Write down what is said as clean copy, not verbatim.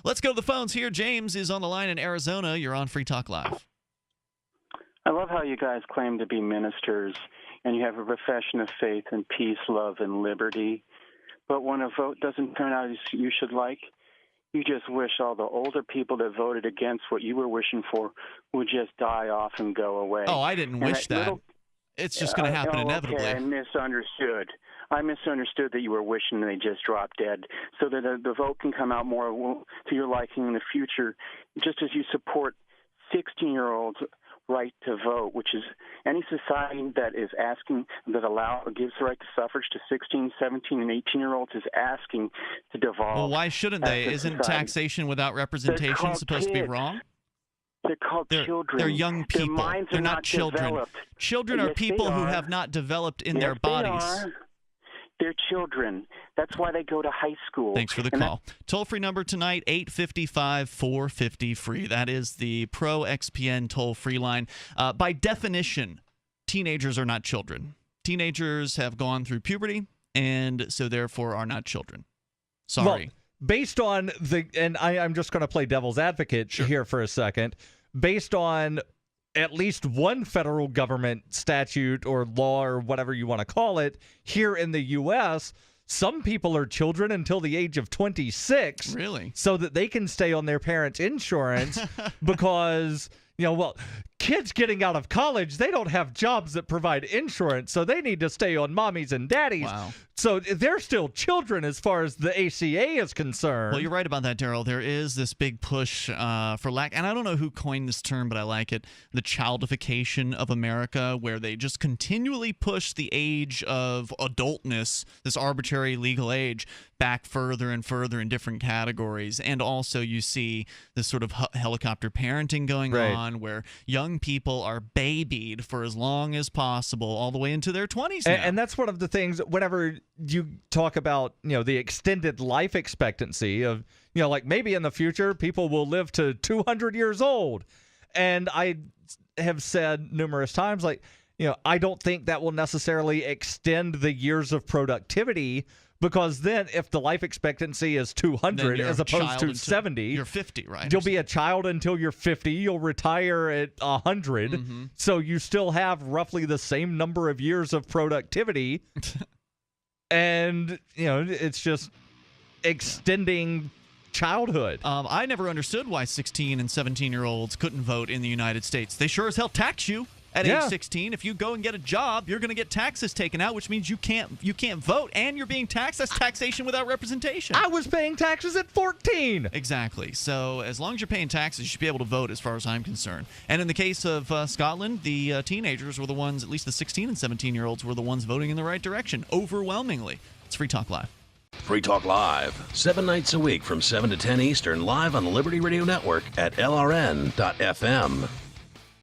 Let's go to the phones here. James is on the line in Arizona. You're on Free Talk Live. I love how you guys claim to be ministers and you have a profession of faith and peace, love, and liberty. But when a vote doesn't turn out as you should like, you just wish all the older people that voted against what you were wishing for would just die off and go away. Oh, I didn't wish that. It's just going to happen inevitably. Okay, I misunderstood. I misunderstood that you were wishing they just dropped dead so that the vote can come out more to your liking in the future, just as you support 16-year-olds' right to vote, which is any society that is asking, that gives the right to suffrage to 16, 17, and 18-year-olds is asking to devolve. Well, why shouldn't they? Isn't taxation without representation supposed to be wrong? They're called children. They're young people. Their minds They're are not children. Developed. Children are people who have not developed in their bodies. They're children. That's why they go to high school. Thanks for the call. Toll-free number tonight, 855-450-FREE. That is the Pro-XPN toll-free line. By definition, teenagers are not children. Teenagers have gone through puberty, and so therefore are not children. Sorry. Well, based on and I'm just going to play devil's advocate here for a second, based on at least one federal government statute or law or whatever you want to call it here in the U.S., some people are children until the age of 26. Really? So that they can stay on their parents' insurance because, kids getting out of college, they don't have jobs that provide insurance, so they need to stay on mommies and daddies. Wow. So they're still children as far as the ACA is concerned. Well, you're right about that, Daryl. There is this big push for lack, and I don't know who coined this term, but I like it, the childification of America, where they just continually push the age of adultness, this arbitrary legal age, back further and further in different categories. And also you see this sort of helicopter parenting going on, where young people are babied for as long as possible, all the way into their 20s now. And that's one of the things, whenever you talk about, the extended life expectancy of, like maybe in the future people will live to 200 years old. And I have said numerous times, I don't think that will necessarily extend the years of productivity, because then if the life expectancy is 200 as opposed to 70, you're 50, right? You'll be a child until you're 50. You'll retire at 100. Mm-hmm. So you still have roughly the same number of years of productivity. And, it's just extending childhood. I never understood why 16 and 17-year-olds couldn't vote in the United States. They sure as hell tax you at age 16. If you go and get a job, you're going to get taxes taken out, which means you can't vote, and you're being taxed. That's taxation without representation. I was paying taxes at 14. Exactly. So as long as you're paying taxes, you should be able to vote, as far as I'm concerned. And in the case of Scotland, the teenagers were the ones, at least the 16 and 17-year-olds were the ones voting in the right direction, overwhelmingly. It's Free Talk Live. Free Talk Live, 7 nights a week from 7 to 10 Eastern, live on the Liberty Radio Network at LRN.FM.